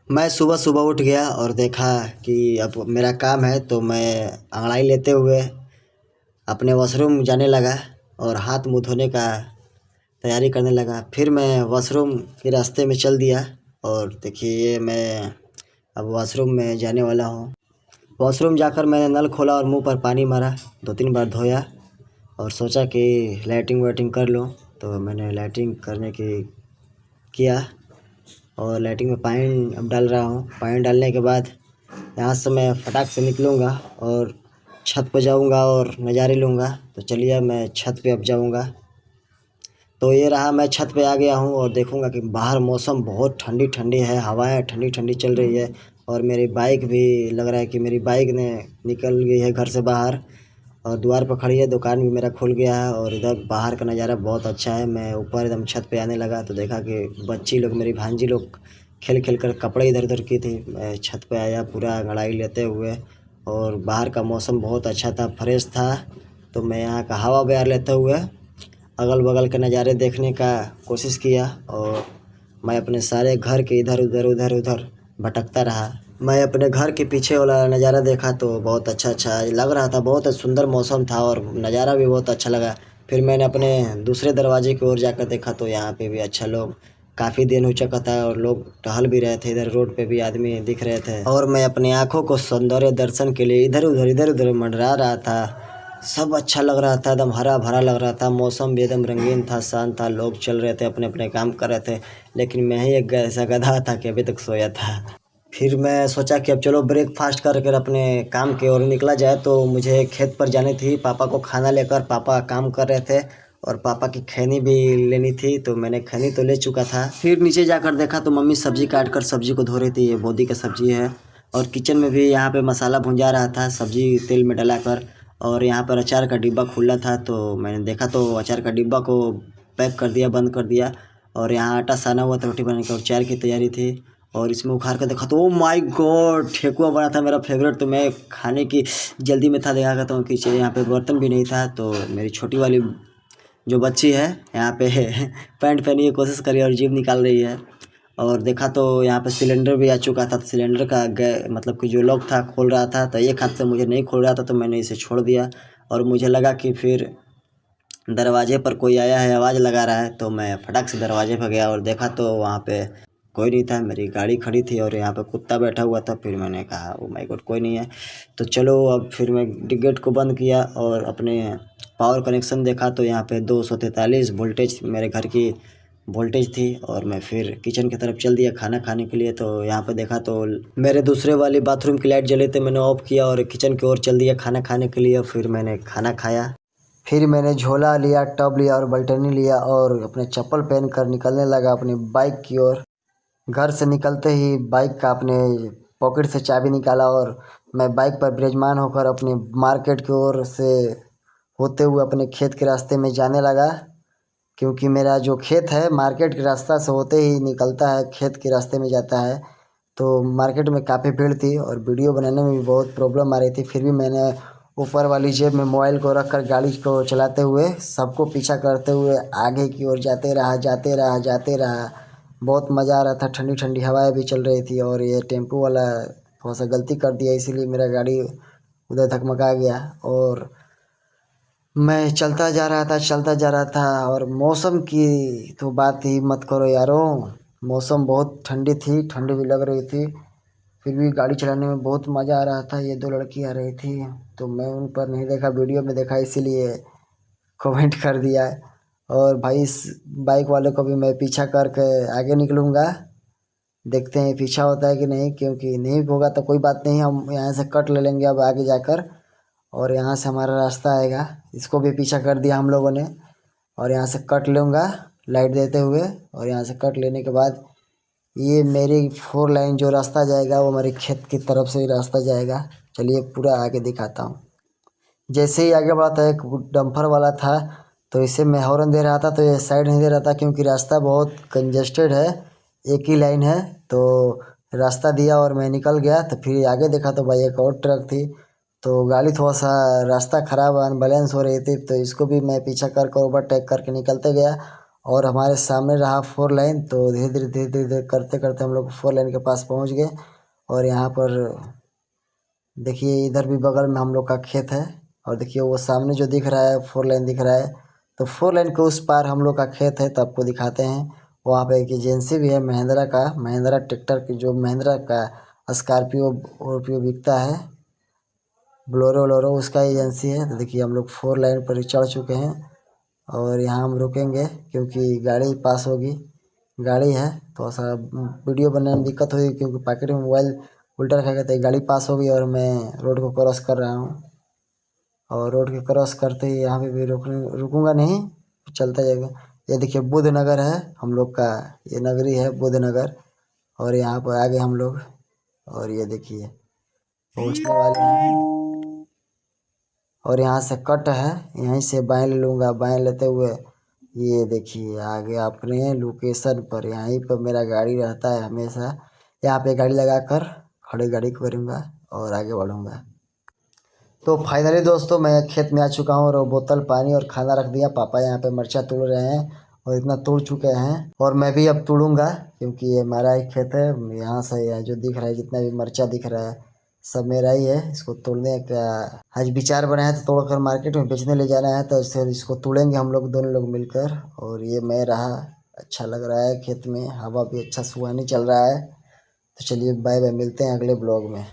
मैं सुबह सुबह उठ गया और देखा कि अब मेरा काम है, तो मैं अंगड़ाई लेते हुए अपने वॉशरूम जाने लगा और हाथ मुँह धोने का तैयारी करने लगा। फिर मैं वॉशरूम के रास्ते में चल दिया और देखिए मैं अब वॉशरूम में जाने वाला हूँ। वॉशरूम जाकर मैंने नल खोला और मुंह पर पानी मारा, 2-3 बार धोया और सोचा कि लैट्रिन वैट्रिन कर लूँ। तो मैंने लैट्रिन करने की किया और लैट्रिन में पानी अब डाल रहा हूँ। पानी डालने के बाद यहाँ से मैं फटाक से निकलूँगा और छत पर जाऊँगा और नज़ारे लूँगा। तो चलिए मैं छत पे अब जाऊँगा। तो ये रहा, मैं छत पे आ गया हूँ और देखूँगा कि बाहर मौसम बहुत ठंडी ठंडी है, हवाएं ठंडी ठंडी चल रही है और मेरी बाइक भी लग रहा है कि मेरी बाइक ने निकल गई है घर से बाहर और द्वार पर खड़ी है। दुकान भी मेरा खुल गया है और इधर बाहर का नज़ारा बहुत अच्छा है। मैं ऊपर एकदम छत पे आने लगा तो देखा कि बच्ची लोग, मेरी भांजी लोग खेल खेल कर कपड़े इधर उधर की थी। मैं छत पे आया पूरा अंगड़ाई लेते हुए और बाहर का मौसम बहुत अच्छा था, फ्रेश था। तो मैं यहाँ का हवा बयार लेते हुए अगल बगल के नज़ारे देखने का कोशिश किया और मैं अपने सारे घर के इधर उधर भटकता रहा। मैं अपने घर के पीछे वाला नज़ारा देखा तो बहुत अच्छा लग रहा था, बहुत सुंदर मौसम था और नज़ारा भी बहुत अच्छा लगा। फिर मैंने अपने दूसरे दरवाजे की ओर जाकर देखा तो यहाँ पे भी अच्छा, लोग काफ़ी दिन हो चुका था और लोग टहल भी रहे थे, इधर रोड पे भी आदमी दिख रहे थे और मैं अपनी आँखों को सौंदर्य दर्शन के लिए इधर उधर मंडरा रहा था। सब अच्छा लग रहा था, एकदम हरा भरा लग रहा था, मौसम भी एकदम रंगीन था, शांत था, लोग चल रहे थे, अपने अपने काम कर रहे थे। लेकिन मैं ही एक ऐसा गधा था कि अभी तक सोया था। फिर मैं सोचा कि अब चलो ब्रेकफास्ट करके अपने काम की ओर निकला जाए। तो मुझे खेत पर जानी थी, पापा को खाना लेकर, पापा काम कर रहे थे और पापा की खैनी भी लेनी थी। तो मैंने खैनी तो ले चुका था। फिर नीचे जाकर देखा तो मम्मी सब्जी काट कर सब्जी को धो रही थी, ये बोदी का सब्जी है। और किचन में भी यहाँ पे मसाला भुंजा रहा था सब्जी तेल में डलाकर। और यहाँ पर अचार का डिब्बा खुला था तो मैंने देखा तो अचार का डिब्बा को पैक कर दिया, बंद कर दिया। और यहाँ आटा साना हुआ था रोटी बनाने का और चाय की तैयारी थी। और इसमें उखाड़ कर देखा तो ओ माय गॉड, ठेकुआ बना था मेरा फेवरेट। तो मैं खाने की जल्दी में था, देखा करता हूँ कि यहाँ पे बर्तन भी नहीं था। तो मेरी छोटी वाली जो बच्ची है यहाँ पे पैंट पहनी की कोशिश करी और जीभ निकाल रही है। और देखा तो यहाँ पे सिलेंडर भी आ चुका था। तो सिलेंडर का मतलब कि जो लॉक था खोल रहा था, तो एक हाथ से मुझे नहीं खोल रहा था तो मैंने इसे छोड़ दिया। और मुझे लगा कि फिर दरवाजे पर कोई आया है, आवाज़ लगा रहा है। तो मैं फटाक से दरवाजे पर गया और देखा तो वहाँ पे कोई नहीं था, मेरी गाड़ी खड़ी थी और यहाँ पे कुत्ता बैठा हुआ था। फिर मैंने कहा ओ माय गॉड कोई नहीं है, तो चलो। अब फिर मैं गेट को बंद किया और अपने पावर कनेक्शन देखा तो यहाँ पे 243 वोल्टेज मेरे घर की वोल्टेज थी। और मैं फिर किचन की तरफ चल दिया खाना खाने के लिए। तो यहाँ पे देखा तो मेरे दूसरे वाली बाथरूम की लाइट जले थे, मैंने ऑफ़ किया और किचन की ओर चल दिया खाना खाने के लिए। फिर मैंने खाना खाया। फिर मैंने झोला लिया, टब लिया और बल्टनी लिया और अपने चप्पल पहन कर निकलने लगा अपनी बाइक की ओर। घर से निकलते ही बाइक का अपने पॉकेट से चाबी निकाला और मैं बाइक पर विराजमान होकर अपनी मार्केट की ओर से होते हुए अपने खेत के रास्ते में जाने लगा। क्योंकि मेरा जो खेत है मार्केट के रास्ता से होते ही निकलता है, खेत के रास्ते में जाता है। तो मार्केट में काफ़ी भीड़ थी और वीडियो बनाने में भी बहुत प्रॉब्लम आ रही थी। फिर भी मैंने ऊपर वाली जेब में मोबाइल को रखकर गाड़ी को चलाते हुए सबको पीछा करते हुए आगे की ओर जाते रहा। बहुत मज़ा आ रहा था, ठंडी ठंडी हवाएं भी चल रही थी। और ये टेम्पो वाला थोड़ा सा गलती कर दिया, इसीलिए मेरा गाड़ी उधर धकमका गया और मैं चलता जा रहा था। और मौसम की तो बात ही मत करो यारो, मौसम बहुत ठंडी थी, ठंडी भी लग रही थी। फिर भी गाड़ी चलाने में बहुत मज़ा आ रहा था। ये दो लड़की आ रही थी तो मैं उन पर नहीं देखा, वीडियो में देखा, इसीलिए कमेंट कर दिया। और भाई इस बाइक वाले को भी मैं पीछा करके आगे निकलूँगा, देखते हैं पीछा होता है कि नहीं। क्योंकि नहीं होगा तो कोई बात नहीं, हम यहाँ से कट ले लेंगे अब आगे जाकर और यहाँ से हमारा रास्ता आएगा। इसको भी पीछा कर दिया हम लोगों ने और यहाँ से कट लूँगा लाइट देते हुए। और यहाँ से कट लेने के बाद ये मेरी 4 लाइन जो रास्ता जाएगा वो हमारे खेत की तरफ से ही रास्ता जाएगा। चलिए पूरा आगे दिखाता हूँ। जैसे ही आगे बढ़ा था एक डंपर वाला था, तो इसे मैं हॉर्न दे रहा था तो ये साइड नहीं दे रहा था क्योंकि रास्ता बहुत कंजेस्टेड है, एक ही लाइन है। तो रास्ता दिया और मैं निकल गया। तो फिर आगे देखा तो भाई एक और ट्रक थी, तो गाड़ी थोड़ा सा रास्ता ख़राब अनबैलेंस हो रही थी। तो इसको भी मैं पीछा कर ओवरटेक करके निकलते गया और हमारे सामने रहा 4 लाइन। तो धीरे धीरे धीरे धीरे धीरे करते करते हम लोग 4 लाइन के पास पहुंच गए। और यहाँ पर देखिए इधर भी बगल में हम लोग का खेत है। और देखिए वो सामने जो दिख रहा है 4 लाइन दिख रहा है, तो 4 लाइन के उस पार हम लोग का खेत है। तो आपको दिखाते हैं, वहाँ पे एक एजेंसी भी है महिंद्रा का, महिंद्रा ट्रैक्टर की, जो महिंद्रा का स्कॉर्पियो वोरपियो बिकता है, बोलेरो वोलेरो, उसका एजेंसी है। तो देखिए हम लोग 4 लाइन पर चढ़ चुके हैं और यहाँ हम रुकेंगे क्योंकि गाड़ी पास होगी। गाड़ी है थोड़ा सा वीडियो बनाने में दिक्कत होगी क्योंकि पॉकेट में मोबाइल उल्टा रखा गया, तो गाड़ी पास हो गई और मैं रोड को क्रॉस कर रहा हूँ। और रोड के क्रॉस करते ही यहाँ पे भी रुकूंगा नहीं, चलता जाएगा। ये देखिए बुद्ध नगर है हम लोग का, ये नगरी है बुद्ध नगर। और यहाँ पर आ गए हम लोग और ये देखिए पहुँचने वाले हैं। और यहाँ से कट है, यहीं से बाएं ले लूँगा। बाएं लेते हुए ये देखिए आ गया अपने लोकेशन पर। यहीं पर मेरा गाड़ी रहता है हमेशा। यहाँ पे गाड़ी लगा कर खड़ी गाड़ी करूँगा और आगे बढ़ूँगा। तो फाइनली दोस्तों मैं खेत में आ चुका हूँ और बोतल पानी और खाना रख दिया। पापा यहाँ पे मिर्चा तोड़ रहे हैं और इतना तोड़ चुके हैं और मैं भी अब तोड़ूंगा क्योंकि ये हमारा ही खेत है। यहाँ से यहाँ जो दिख रहा है, जितना भी मिर्चा दिख रहा है सब मेरा ही है। इसको तोड़ने का आज विचार बनाया तो तोड़कर मार्केट में बेचने ले जाना है, तो इसको तोड़ेंगे हम लोग दोनों लोग मिलकर। और ये मैं रहा, अच्छा लग रहा है खेत में, हवा भी अच्छा सुहानी चल रहा है। तो चलिए बाय बाय, मिलते हैं अगले ब्लॉग में।